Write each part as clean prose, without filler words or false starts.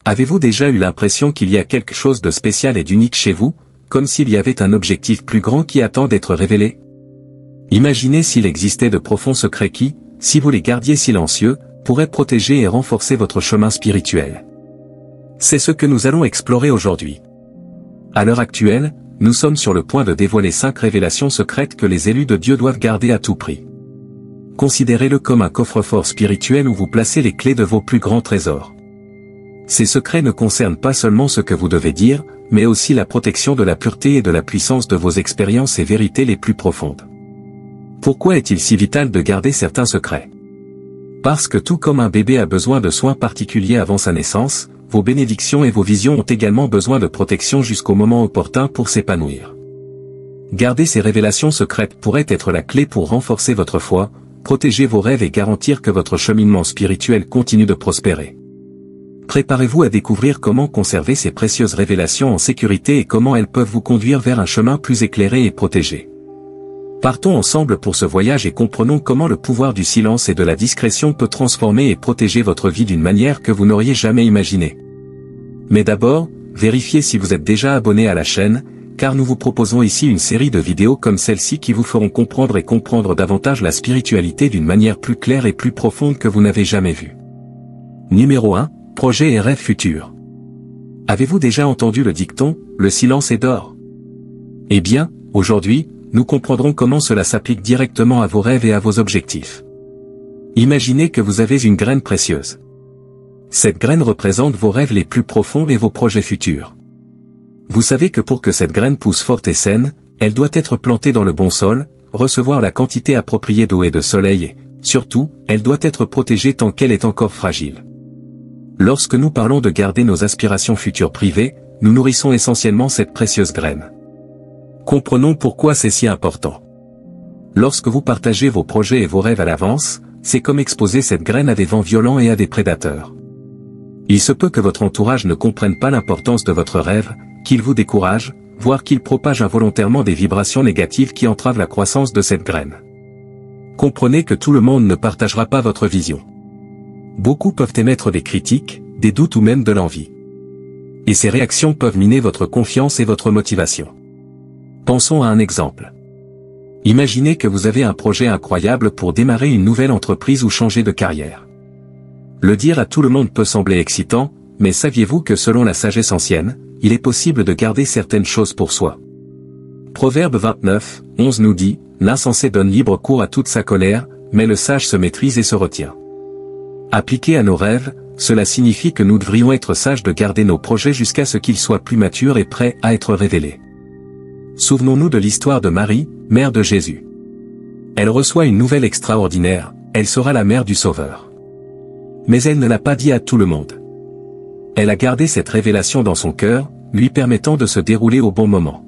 Avez-vous déjà eu l'impression qu'il y a quelque chose de spécial et d'unique chez vous, comme s'il y avait un objectif plus grand qui attend d'être révélé? Imaginez s'il existait de profonds secrets qui, si vous les gardiez silencieux, pourraient protéger et renforcer votre chemin spirituel. C'est ce que nous allons explorer aujourd'hui. À l'heure actuelle, nous sommes sur le point de dévoiler 5 révélations secrètes que les élus de Dieu doivent garder à tout prix. Considérez-le comme un coffre-fort spirituel où vous placez les clés de vos plus grands trésors. Ces secrets ne concernent pas seulement ce que vous devez dire, mais aussi la protection de la pureté et de la puissance de vos expériences et vérités les plus profondes. Pourquoi est-il si vital de garder certains secrets? Parce que tout comme un bébé a besoin de soins particuliers avant sa naissance, vos bénédictions et vos visions ont également besoin de protection jusqu'au moment opportun pour s'épanouir. Garder ces révélations secrètes pourrait être la clé pour renforcer votre foi, protéger vos rêves et garantir que votre cheminement spirituel continue de prospérer. Préparez-vous à découvrir comment conserver ces précieuses révélations en sécurité et comment elles peuvent vous conduire vers un chemin plus éclairé et protégé. Partons ensemble pour ce voyage et comprenons comment le pouvoir du silence et de la discrétion peut transformer et protéger votre vie d'une manière que vous n'auriez jamais imaginée. Mais d'abord, vérifiez si vous êtes déjà abonné à la chaîne, car nous vous proposons ici une série de vidéos comme celle-ci qui vous feront comprendre davantage la spiritualité d'une manière plus claire et plus profonde que vous n'avez jamais vue. Numéro 1. Projets et rêves futurs. Avez-vous déjà entendu le dicton « Le silence est d'or » ? Eh bien, aujourd'hui, nous comprendrons comment cela s'applique directement à vos rêves et à vos objectifs. Imaginez que vous avez une graine précieuse. Cette graine représente vos rêves les plus profonds et vos projets futurs. Vous savez que pour que cette graine pousse forte et saine, elle doit être plantée dans le bon sol, recevoir la quantité appropriée d'eau et de soleil et, surtout, elle doit être protégée tant qu'elle est encore fragile. Lorsque nous parlons de garder nos aspirations futures privées, nous nourrissons essentiellement cette précieuse graine. Comprenons pourquoi c'est si important. Lorsque vous partagez vos projets et vos rêves à l'avance, c'est comme exposer cette graine à des vents violents et à des prédateurs. Il se peut que votre entourage ne comprenne pas l'importance de votre rêve, qu'il vous décourage, voire qu'il propage involontairement des vibrations négatives qui entravent la croissance de cette graine. Comprenez que tout le monde ne partagera pas votre vision. Beaucoup peuvent émettre des critiques, des doutes ou même de l'envie. Et ces réactions peuvent miner votre confiance et votre motivation. Pensons à un exemple. Imaginez que vous avez un projet incroyable pour démarrer une nouvelle entreprise ou changer de carrière. Le dire à tout le monde peut sembler excitant, mais saviez-vous que selon la sagesse ancienne, il est possible de garder certaines choses pour soi. Proverbe 29, 11 nous dit, « L'insensé donne libre cours à toute sa colère, mais le sage se maîtrise et se retient. » Appliqué à nos rêves, cela signifie que nous devrions être sages de garder nos projets jusqu'à ce qu'ils soient plus matures et prêts à être révélés. Souvenons-nous de l'histoire de Marie, mère de Jésus. Elle reçoit une nouvelle extraordinaire, elle sera la mère du Sauveur. Mais elle ne l'a pas dit à tout le monde. Elle a gardé cette révélation dans son cœur, lui permettant de se dérouler au bon moment.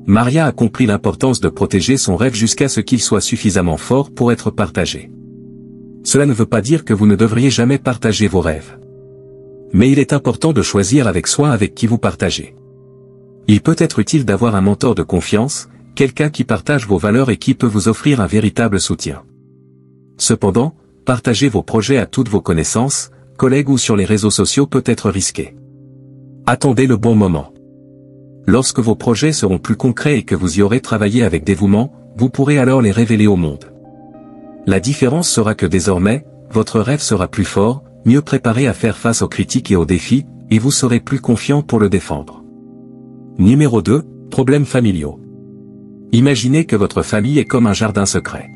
Maria a compris l'importance de protéger son rêve jusqu'à ce qu'il soit suffisamment fort pour être partagé. Cela ne veut pas dire que vous ne devriez jamais partager vos rêves. Mais il est important de choisir avec soin avec qui vous partagez. Il peut être utile d'avoir un mentor de confiance, quelqu'un qui partage vos valeurs et qui peut vous offrir un véritable soutien. Cependant, partager vos projets à toutes vos connaissances, collègues ou sur les réseaux sociaux peut être risqué. Attendez le bon moment. Lorsque vos projets seront plus concrets et que vous y aurez travaillé avec dévouement, vous pourrez alors les révéler au monde. La différence sera que désormais, votre rêve sera plus fort, mieux préparé à faire face aux critiques et aux défis, et vous serez plus confiant pour le défendre. Numéro 2, problèmes familiaux. Imaginez que votre famille est comme un jardin secret.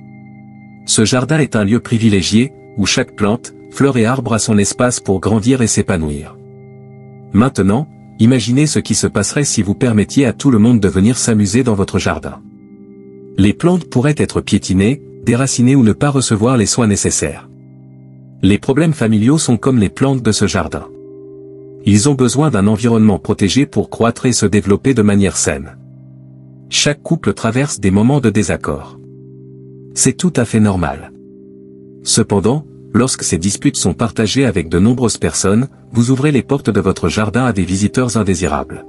Ce jardin est un lieu privilégié, où chaque plante, fleur et arbre a son espace pour grandir et s'épanouir. Maintenant, imaginez ce qui se passerait si vous permettiez à tout le monde de venir s'amuser dans votre jardin. Les plantes pourraient être piétinées, déracinées ou ne pas recevoir les soins nécessaires. Les problèmes familiaux sont comme les plantes de ce jardin. Ils ont besoin d'un environnement protégé pour croître et se développer de manière saine. Chaque couple traverse des moments de désaccord. C'est tout à fait normal. Cependant, lorsque ces disputes sont partagées avec de nombreuses personnes, vous ouvrez les portes de votre jardin à des visiteurs indésirables.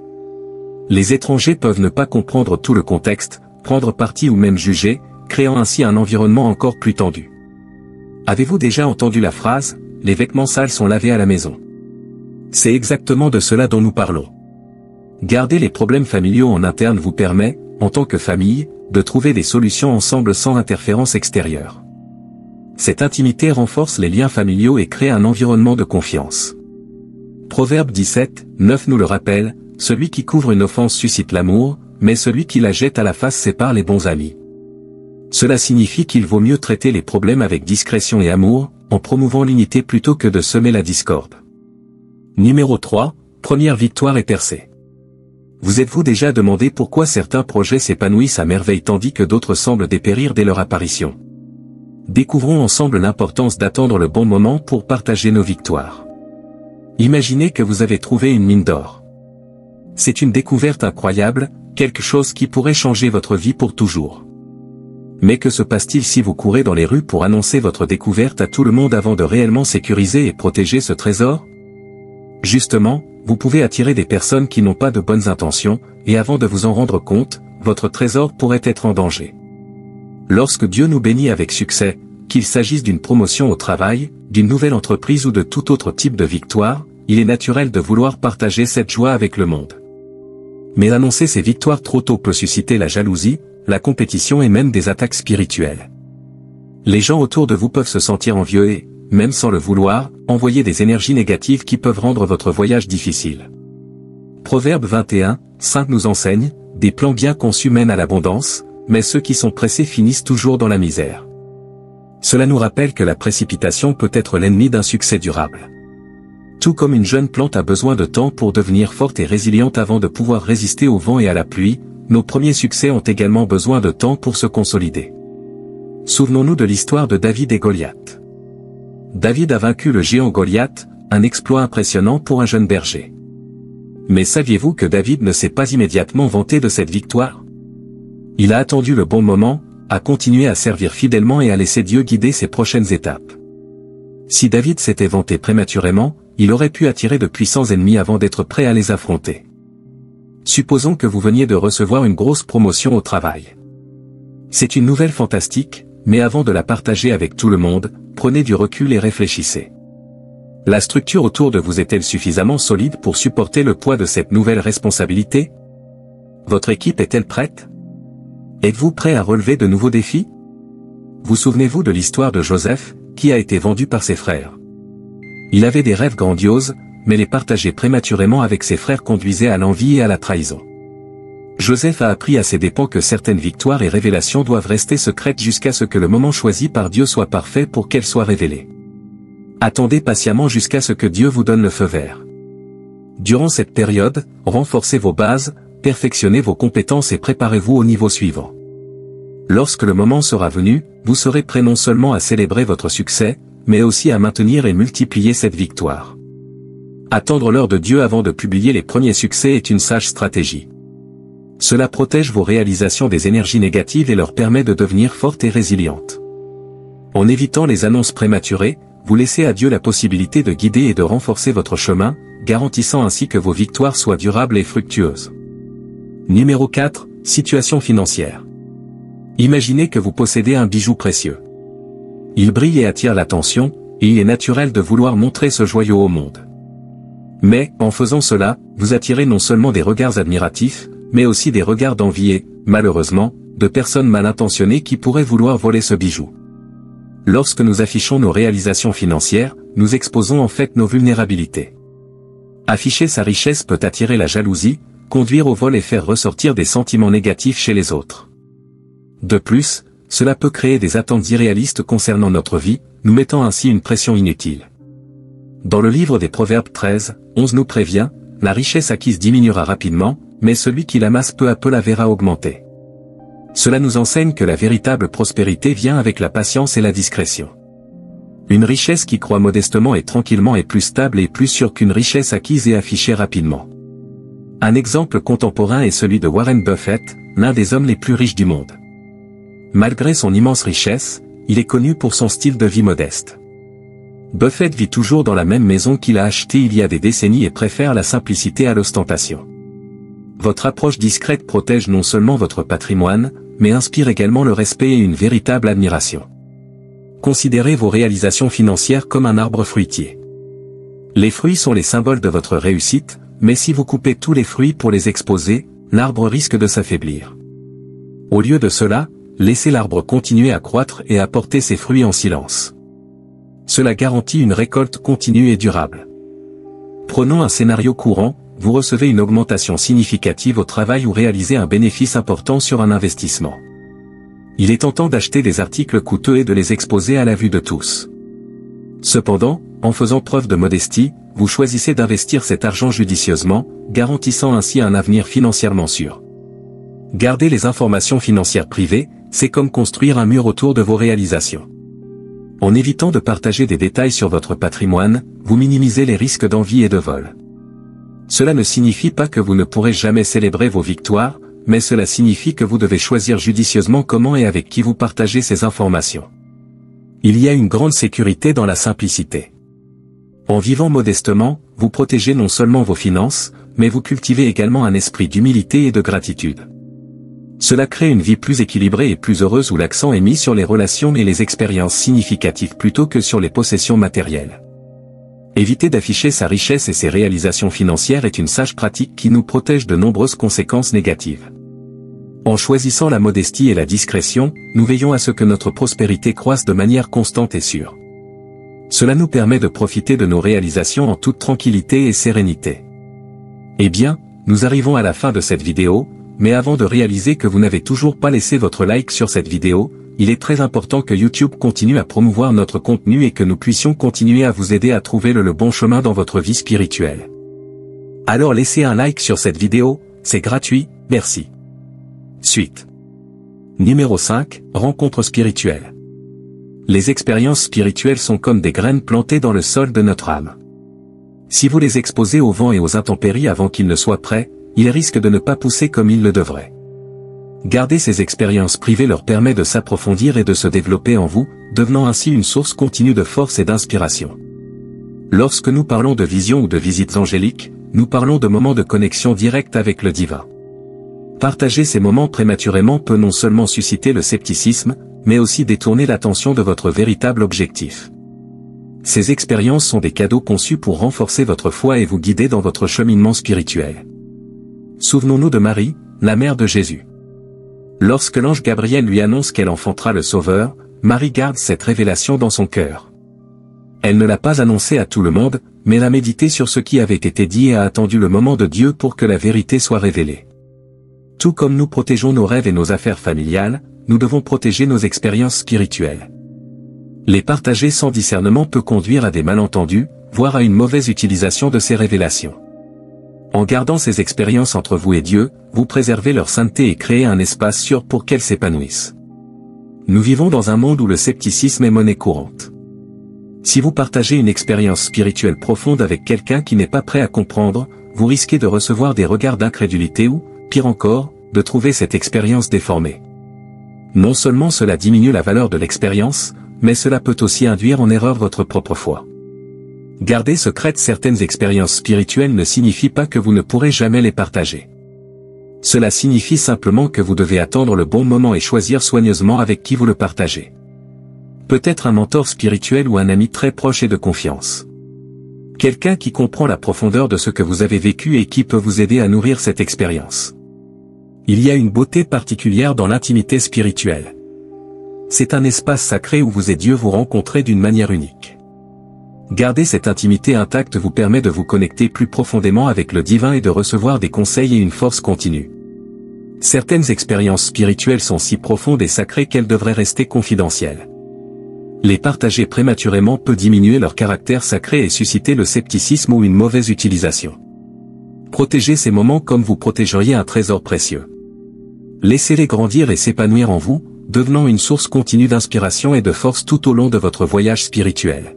Les étrangers peuvent ne pas comprendre tout le contexte, prendre parti ou même juger, créant ainsi un environnement encore plus tendu. Avez-vous déjà entendu la phrase « Les vêtements sales sont lavés à la maison » ? C'est exactement de cela dont nous parlons. Garder les problèmes familiaux en interne vous permet, en tant que famille, de trouver des solutions ensemble sans interférence extérieure. Cette intimité renforce les liens familiaux et crée un environnement de confiance. Proverbe 17, 9 nous le rappelle, celui qui couvre une offense suscite l'amour, mais celui qui la jette à la face sépare les bons amis. Cela signifie qu'il vaut mieux traiter les problèmes avec discrétion et amour, en promouvant l'unité plutôt que de semer la discorde. Numéro 3, première victoire est percée. Vous êtes-vous déjà demandé pourquoi certains projets s'épanouissent à merveille tandis que d'autres semblent dépérir dès leur apparition? Découvrons ensemble l'importance d'attendre le bon moment pour partager nos victoires. Imaginez que vous avez trouvé une mine d'or. C'est une découverte incroyable, quelque chose qui pourrait changer votre vie pour toujours. Mais que se passe-t-il si vous courez dans les rues pour annoncer votre découverte à tout le monde avant de réellement sécuriser et protéger ce trésor? Justement, vous pouvez attirer des personnes qui n'ont pas de bonnes intentions, et avant de vous en rendre compte, votre trésor pourrait être en danger. Lorsque Dieu nous bénit avec succès, qu'il s'agisse d'une promotion au travail, d'une nouvelle entreprise ou de tout autre type de victoire, il est naturel de vouloir partager cette joie avec le monde. Mais annoncer ces victoires trop tôt peut susciter la jalousie, la compétition et même des attaques spirituelles. Les gens autour de vous peuvent se sentir envieux et, même sans le vouloir, envoyer des énergies négatives qui peuvent rendre votre voyage difficile. Proverbe 21, 5 nous enseigne, des plans bien conçus mènent à l'abondance, mais ceux qui sont pressés finissent toujours dans la misère. Cela nous rappelle que la précipitation peut être l'ennemi d'un succès durable. Tout comme une jeune plante a besoin de temps pour devenir forte et résiliente avant de pouvoir résister au vent et à la pluie, nos premiers succès ont également besoin de temps pour se consolider. Souvenons-nous de l'histoire de David et Goliath. David a vaincu le géant Goliath, un exploit impressionnant pour un jeune berger. Mais saviez-vous que David ne s'est pas immédiatement vanté de cette victoire? Il a attendu le bon moment, a continué à servir fidèlement et à laisser Dieu guider ses prochaines étapes. Si David s'était vanté prématurément, il aurait pu attirer de puissants ennemis avant d'être prêt à les affronter. Supposons que vous veniez de recevoir une grosse promotion au travail. C'est une nouvelle fantastique, mais avant de la partager avec tout le monde, prenez du recul et réfléchissez. La structure autour de vous est-elle suffisamment solide pour supporter le poids de cette nouvelle responsabilité? Votre équipe est-elle prête? Êtes-vous prêt à relever de nouveaux défis? Vous souvenez-vous de l'histoire de Joseph, qui a été vendu par ses frères? Il avait des rêves grandioses, mais les partager prématurément avec ses frères conduisait à l'envie et à la trahison. Joseph a appris à ses dépens que certaines victoires et révélations doivent rester secrètes jusqu'à ce que le moment choisi par Dieu soit parfait pour qu'elles soient révélées. Attendez patiemment jusqu'à ce que Dieu vous donne le feu vert. Durant cette période, renforcez vos bases, perfectionnez vos compétences et préparez-vous au niveau suivant. Lorsque le moment sera venu, vous serez prêt non seulement à célébrer votre succès, mais aussi à maintenir et multiplier cette victoire. Attendre l'heure de Dieu avant de publier les premiers succès est une sage stratégie. Cela protège vos réalisations des énergies négatives et leur permet de devenir fortes et résilientes. En évitant les annonces prématurées, vous laissez à Dieu la possibilité de guider et de renforcer votre chemin, garantissant ainsi que vos victoires soient durables et fructueuses. Numéro 4, situation financière. Imaginez que vous possédez un bijou précieux. Il brille et attire l'attention, et il est naturel de vouloir montrer ce joyau au monde. Mais, en faisant cela, vous attirez non seulement des regards admiratifs, mais aussi des regards d'envie et, malheureusement, de personnes mal intentionnées qui pourraient vouloir voler ce bijou. Lorsque nous affichons nos réalisations financières, nous exposons en fait nos vulnérabilités. Afficher sa richesse peut attirer la jalousie, conduire au vol et faire ressortir des sentiments négatifs chez les autres. De plus, cela peut créer des attentes irréalistes concernant notre vie, nous mettant ainsi une pression inutile. Dans le livre des Proverbes 13, 11 nous prévient, la richesse acquise diminuera rapidement, mais celui qui l'amasse peu à peu la verra augmenter. Cela nous enseigne que la véritable prospérité vient avec la patience et la discrétion. Une richesse qui croît modestement et tranquillement est plus stable et plus sûre qu'une richesse acquise et affichée rapidement. Un exemple contemporain est celui de Warren Buffett, l'un des hommes les plus riches du monde. Malgré son immense richesse, il est connu pour son style de vie modeste. Buffett vit toujours dans la même maison qu'il a achetée il y a des décennies et préfère la simplicité à l'ostentation. Votre approche discrète protège non seulement votre patrimoine, mais inspire également le respect et une véritable admiration. Considérez vos réalisations financières comme un arbre fruitier. Les fruits sont les symboles de votre réussite, mais si vous coupez tous les fruits pour les exposer, l'arbre risque de s'affaiblir. Au lieu de cela, laissez l'arbre continuer à croître et à porter ses fruits en silence. Cela garantit une récolte continue et durable. Prenons un scénario courant, vous recevez une augmentation significative au travail ou réalisez un bénéfice important sur un investissement. Il est tentant d'acheter des articles coûteux et de les exposer à la vue de tous. Cependant, en faisant preuve de modestie, vous choisissez d'investir cet argent judicieusement, garantissant ainsi un avenir financièrement sûr. Garder les informations financières privées, c'est comme construire un mur autour de vos réalisations. En évitant de partager des détails sur votre patrimoine, vous minimisez les risques d'envie et de vol. Cela ne signifie pas que vous ne pourrez jamais célébrer vos victoires, mais cela signifie que vous devez choisir judicieusement comment et avec qui vous partagez ces informations. Il y a une grande sécurité dans la simplicité. En vivant modestement, vous protégez non seulement vos finances, mais vous cultivez également un esprit d'humilité et de gratitude. Cela crée une vie plus équilibrée et plus heureuse où l'accent est mis sur les relations et les expériences significatives plutôt que sur les possessions matérielles. Éviter d'afficher sa richesse et ses réalisations financières est une sage pratique qui nous protège de nombreuses conséquences négatives. En choisissant la modestie et la discrétion, nous veillons à ce que notre prospérité croisse de manière constante et sûre. Cela nous permet de profiter de nos réalisations en toute tranquillité et sérénité. Eh bien, nous arrivons à la fin de cette vidéo, mais avant de réaliser que vous n'avez toujours pas laissé votre like sur cette vidéo, il est très important que YouTube continue à promouvoir notre contenu et que nous puissions continuer à vous aider à trouver le bon chemin dans votre vie spirituelle. Alors laissez un like sur cette vidéo, c'est gratuit, merci. Suite. Numéro 5, rencontre spirituelle. Les expériences spirituelles sont comme des graines plantées dans le sol de notre âme. Si vous les exposez au vent et aux intempéries avant qu'ils ne soient prêts, ils risquent de ne pas pousser comme ils le devraient. Garder ces expériences privées leur permet de s'approfondir et de se développer en vous, devenant ainsi une source continue de force et d'inspiration. Lorsque nous parlons de visions ou de visites angéliques, nous parlons de moments de connexion directe avec le divin. Partager ces moments prématurément peut non seulement susciter le scepticisme, mais aussi détourner l'attention de votre véritable objectif. Ces expériences sont des cadeaux conçus pour renforcer votre foi et vous guider dans votre cheminement spirituel. Souvenons-nous de Marie, la mère de Jésus. Lorsque l'ange Gabriel lui annonce qu'elle enfantera le Sauveur, Marie garde cette révélation dans son cœur. Elle ne l'a pas annoncé à tout le monde, mais l'a médité sur ce qui avait été dit et a attendu le moment de Dieu pour que la vérité soit révélée. Tout comme nous protégeons nos rêves et nos affaires familiales, nous devons protéger nos expériences spirituelles. Les partager sans discernement peut conduire à des malentendus, voire à une mauvaise utilisation de ces révélations. En gardant ces expériences entre vous et Dieu, vous préservez leur sainteté et créez un espace sûr pour qu'elles s'épanouissent. Nous vivons dans un monde où le scepticisme est monnaie courante. Si vous partagez une expérience spirituelle profonde avec quelqu'un qui n'est pas prêt à comprendre, vous risquez de recevoir des regards d'incrédulité ou, pire encore, de trouver cette expérience déformée. Non seulement cela diminue la valeur de l'expérience, mais cela peut aussi induire en erreur votre propre foi. Garder secrètes certaines expériences spirituelles ne signifie pas que vous ne pourrez jamais les partager. Cela signifie simplement que vous devez attendre le bon moment et choisir soigneusement avec qui vous le partagez. Peut-être un mentor spirituel ou un ami très proche et de confiance. Quelqu'un qui comprend la profondeur de ce que vous avez vécu et qui peut vous aider à nourrir cette expérience. Il y a une beauté particulière dans l'intimité spirituelle. C'est un espace sacré où vous et Dieu vous rencontrez d'une manière unique. Garder cette intimité intacte vous permet de vous connecter plus profondément avec le divin et de recevoir des conseils et une force continue. Certaines expériences spirituelles sont si profondes et sacrées qu'elles devraient rester confidentielles. Les partager prématurément peut diminuer leur caractère sacré et susciter le scepticisme ou une mauvaise utilisation. Protégez ces moments comme vous protégeriez un trésor précieux. Laissez-les grandir et s'épanouir en vous, devenant une source continue d'inspiration et de force tout au long de votre voyage spirituel.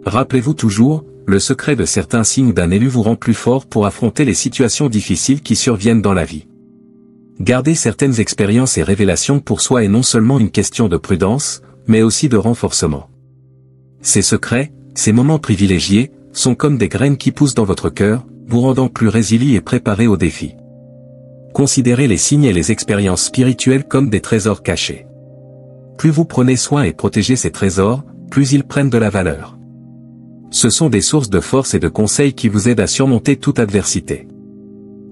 Rappelez-vous toujours, le secret de certains signes d'un élu vous rend plus fort pour affronter les situations difficiles qui surviennent dans la vie. Garder certaines expériences et révélations pour soi est non seulement une question de prudence, mais aussi de renforcement. Ces secrets, ces moments privilégiés, sont comme des graines qui poussent dans votre cœur, vous rendant plus résilient et préparés aux défis. Considérez les signes et les expériences spirituelles comme des trésors cachés. Plus vous prenez soin et protégez ces trésors, plus ils prennent de la valeur. Ce sont des sources de force et de conseils qui vous aident à surmonter toute adversité.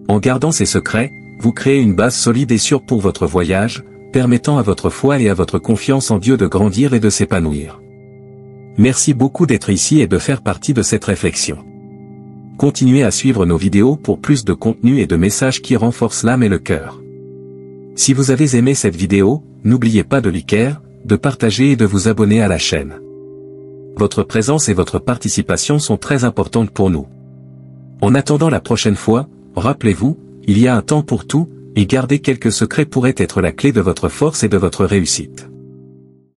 En gardant ces secrets, vous créez une base solide et sûre pour votre voyage, permettant à votre foi et à votre confiance en Dieu de grandir et de s'épanouir. Merci beaucoup d'être ici et de faire partie de cette réflexion. Continuez à suivre nos vidéos pour plus de contenu et de messages qui renforcent l'âme et le cœur. Si vous avez aimé cette vidéo, n'oubliez pas de liker, de partager et de vous abonner à la chaîne. Votre présence et votre participation sont très importantes pour nous. En attendant la prochaine fois, rappelez-vous, il y a un temps pour tout, et garder quelques secrets pourrait être la clé de votre force et de votre réussite.